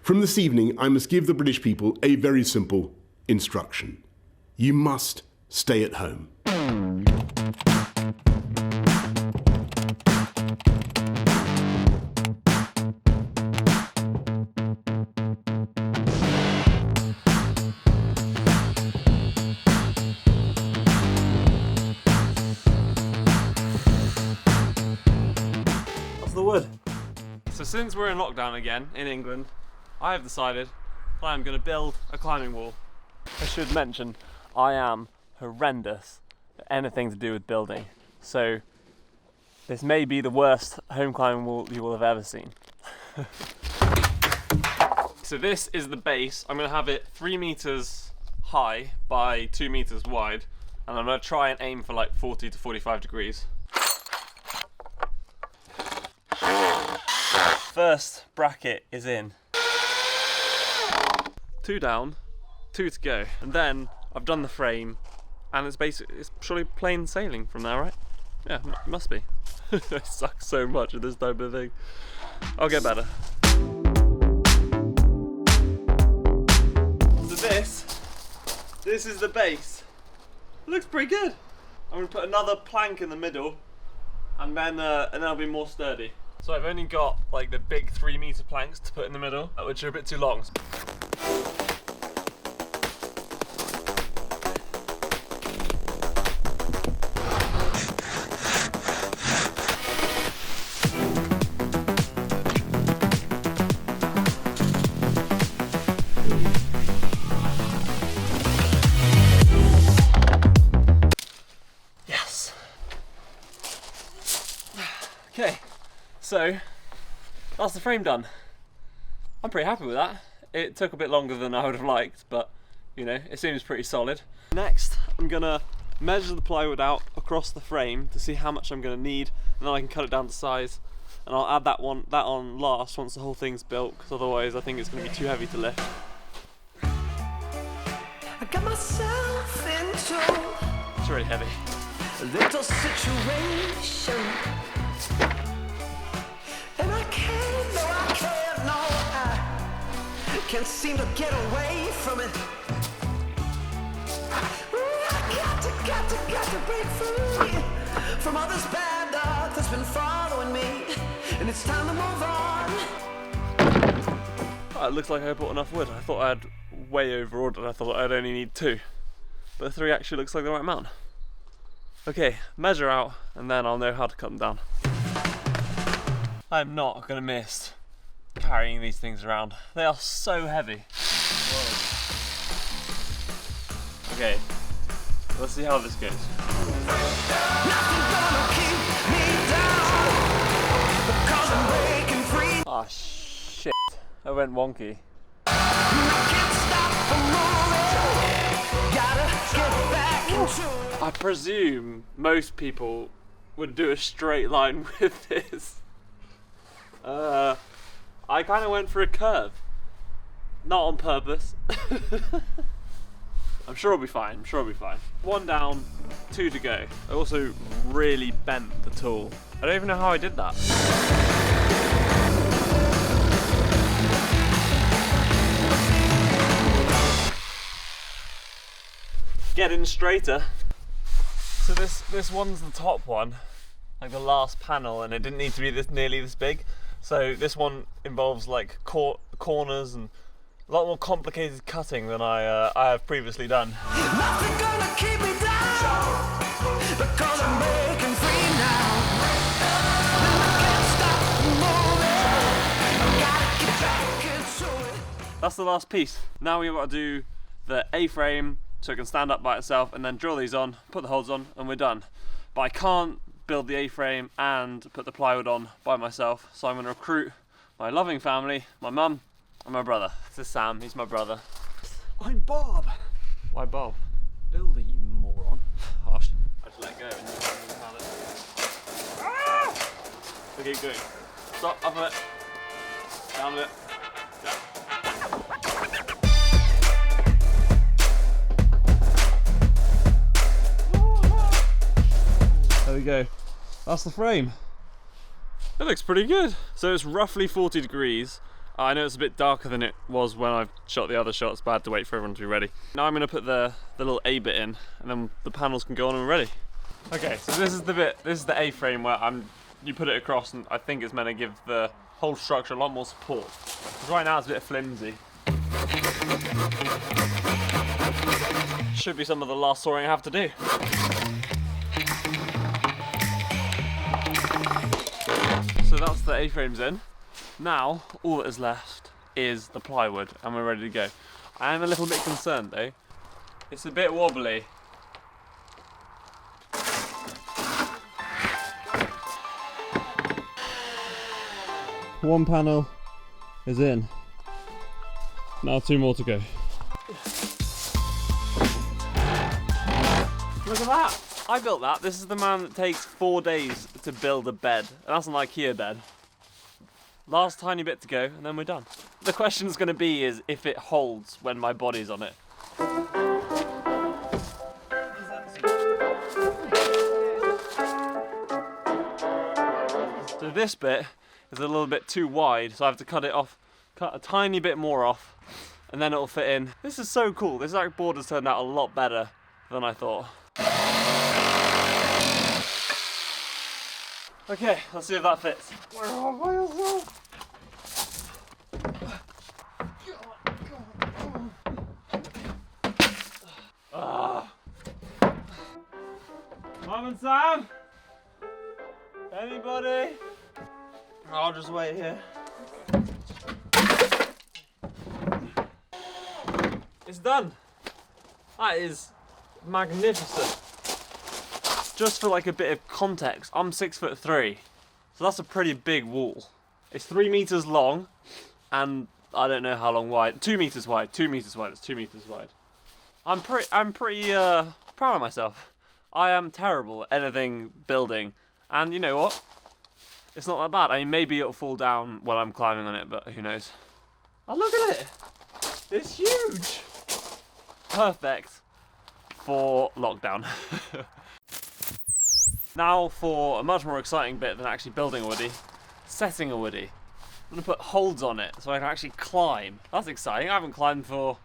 From this evening, I must give the British people a very simple instruction. You must stay at home. The wood. So since we're in lockdown again in England, I have decided I am going to build a climbing wall. I should mention I am horrendous at anything to do with building, so this may be the worst home climbing wall you will have ever seen. So this is the base. I'm going to have it 3 meters high by 2 meters wide, and I'm going to try and aim for like 40 to 45 degrees. First bracket is in. 2 down, 2 to go. And then I've done the frame, and it's surely plain sailing from there, right? Yeah, it must be. I suck so much at this type of thing. I'll get better. So this is the base. It looks pretty good. I'm gonna put another plank in the middle, and then I'll be more sturdy. So I've only got like the big 3 meter planks to put in the middle, which are a bit too long. Yes. Okay. So, that's the frame done. I'm pretty happy with that. It took a bit longer than I would have liked, but you know, it seems pretty solid. Next, I'm gonna measure the plywood out across the frame to see how much I'm gonna need, and then I can cut it down to size. And I'll add that on last once the whole thing's built, because otherwise I think it's gonna be too heavy to lift. I got myself into it's really heavy. A little situation. Can't seem to get away from it. I got to break free from all this bad luck that's been following me, and it's time to move on. Oh, it looks like I bought enough wood. I thought I had way over-ordered. I thought I'd only need 2, but 3 actually looks like the right amount. Okay, measure out, and then I'll know how to cut them down. I'm not gonna miss carrying these things around. They are so heavy. Whoa. Okay, let's see how this goes. Ah, shit. I went wonky. I presume most people would do a straight line with this. I kind of went for a curve. Not on purpose. I'm sure it'll be fine, 1 down, 2 to go. I also really bent the tool. I don't even know how I did that. Getting straighter. So this one's the top one, like the last panel, and it didn't need to be nearly this big. So this one involves like corners and a lot more complicated cutting than I have previously done. Nothing gonna keep me down, because I'm breaking free now. And I can't stop moving. I gotta get back into it. That's the last piece. Now we've got to do the A-frame so it can stand up by itself, and then drill these on, put the holes on, and we're done. But I can't build the A-frame and put the plywood on by myself, so I'm going to recruit my loving family, my mum and my brother. This is Sam, he's my brother. I'm Bob. Why Bob? Builder, you moron. Harsh. I just let it go and you found it. Ah! Okay, going. Stop, up a bit. Down a bit. There we go. That's the frame. It looks pretty good. So it's roughly 40 degrees, I know it's a bit darker than it was when I shot the other shots, but I had to wait for everyone to be ready. Now I'm going to put the little A bit in, and then the panels can go on and ready. Okay, so this is the bit, this is the A-frame where you put it across, and I think it's meant to give the whole structure a lot more support. Because right now it's a bit flimsy. Should be some of the last sawing I have to do. So that's the A-frames in. Now, all that is left is the plywood, and we're ready to go. I am a little bit concerned though. It's a bit wobbly. One panel is in. Now 2 more to go. Look at that! I built that. This is the man that takes 4 days to build a bed, and that's an IKEA bed. Last tiny bit to go, and then we're done. The question's going to be is if it holds when my body's on it. So this bit is a little bit too wide, so I have to cut it off, cut a tiny bit more off, and then it'll fit in. This is so cool. This board has turned out a lot better than I thought. Okay, let's see if that fits. Mum and Sam? Anybody? I'll just wait here. It's done. That is magnificent. Just for like a bit of context, I'm 6'3", so that's a pretty big wall. It's 3 meters long, and I don't know how long wide. 2 meters wide. 2 meters wide. It's 2 meters wide. I'm pretty proud of myself. I am terrible at anything building, and you know what? It's not that bad. I mean, maybe it'll fall down while I'm climbing on it, but who knows? Oh, look at it! It's huge. Perfect for lockdown. Now for a much more exciting bit than actually building a woodie, setting a woodie. I'm going to put holds on it so I can actually climb. That's exciting. I haven't climbed for...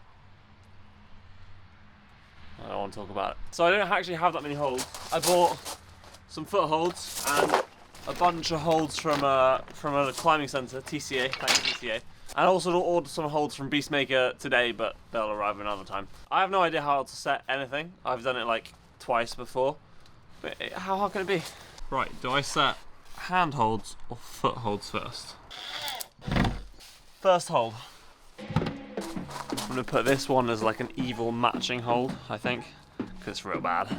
I don't want to talk about it. So I don't actually have that many holds. I bought some footholds and a bunch of holds from a climbing centre, TCA, thanks TCA. I also ordered some holds from Beastmaker today, but they'll arrive another time. I have no idea how to set anything. I've done it like twice before. But how hard can it be? Right, do I set hand holds or foot holds first? First hold. I'm going to put this one as like an evil matching hold, I think, because it's real bad.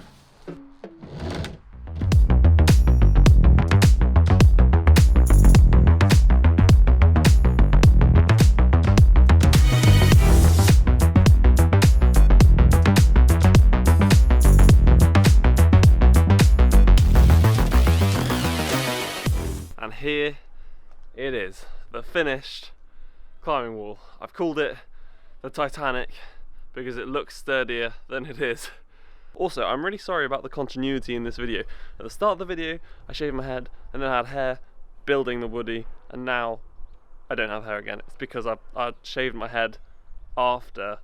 Here it is, the finished climbing wall. I've called it the Titanic because it looks sturdier than it is. Also, I'm really sorry about the continuity in this video. At the start of the video, I shaved my head and then I had hair building the woodie, and now I don't have hair again. It's because I shaved my head after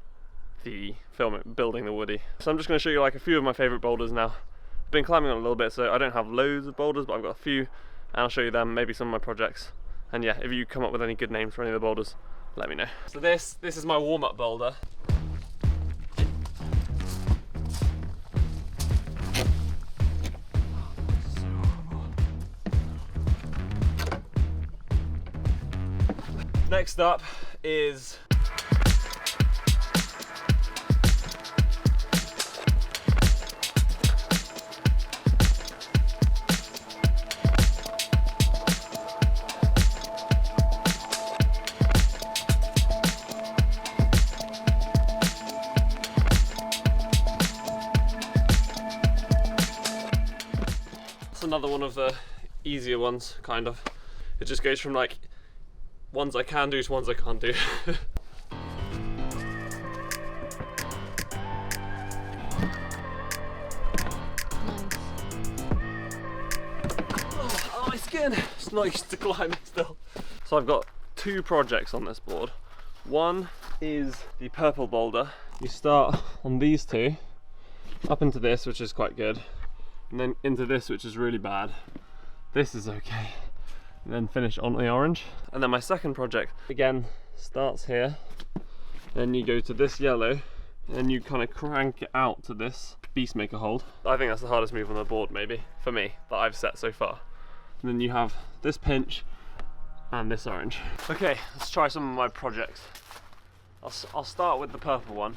the building the woodie. So I'm just going to show you like a few of my favourite boulders now. I've been climbing on a little bit, so I don't have loads of boulders, but I've got a few. And I'll show you them, maybe some of my projects. And yeah, if you come up with any good names for any of the boulders, let me know. So this is my warm-up boulder. Next up is another one of the easier ones, kind of. It just goes from like ones I can do to ones I can't do. Oh, my skin! It's not used to climbing still. So I've got two projects on this board. One is the purple boulder. You start on these two, up into this, which is quite good, and then into this, which is really bad. This is okay. And then finish on the orange. And then my second project, again, starts here. Then you go to this yellow, and you kind of crank it out to this Beastmaker hold. I think that's the hardest move on the board, maybe, for me, that I've set so far. And then you have this pinch and this orange. Okay, let's try some of my projects. I'll start with the purple one.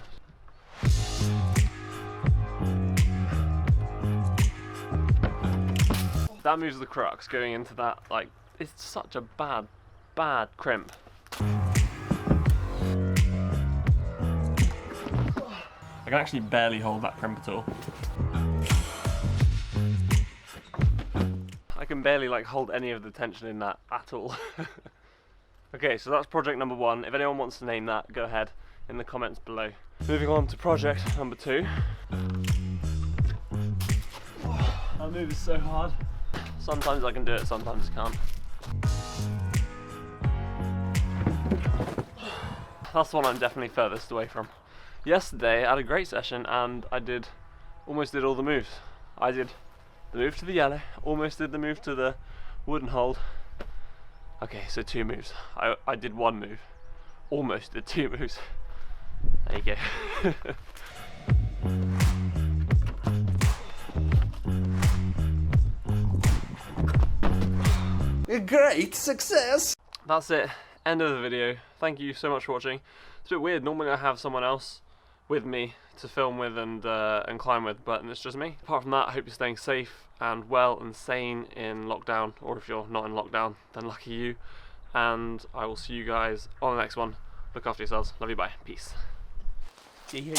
That moves the crux going into that, like, it's such a bad crimp. I can actually barely hold that crimp at all. I can barely like hold any of the tension in that at all. Okay, so that's project number one. If anyone wants to name that, go ahead in the comments below. Moving on to project number two. That move is so hard. Sometimes I can do it, sometimes I can't. That's the one I'm definitely furthest away from. Yesterday I had a great session and I almost did all the moves. I did the move to the yellow, almost did the move to the wooden hold. Okay, so two moves. I did one move, almost did two moves. There you go. A great success! That's it, end of the video. Thank you so much for watching. It's a bit weird, normally I have someone else with me to film with and climb with, but it's just me. Apart from that, I hope you're staying safe and well and sane in lockdown, or if you're not in lockdown, then lucky you. And I will see you guys on the next one. Look after yourselves. Love you, bye. Peace. See you.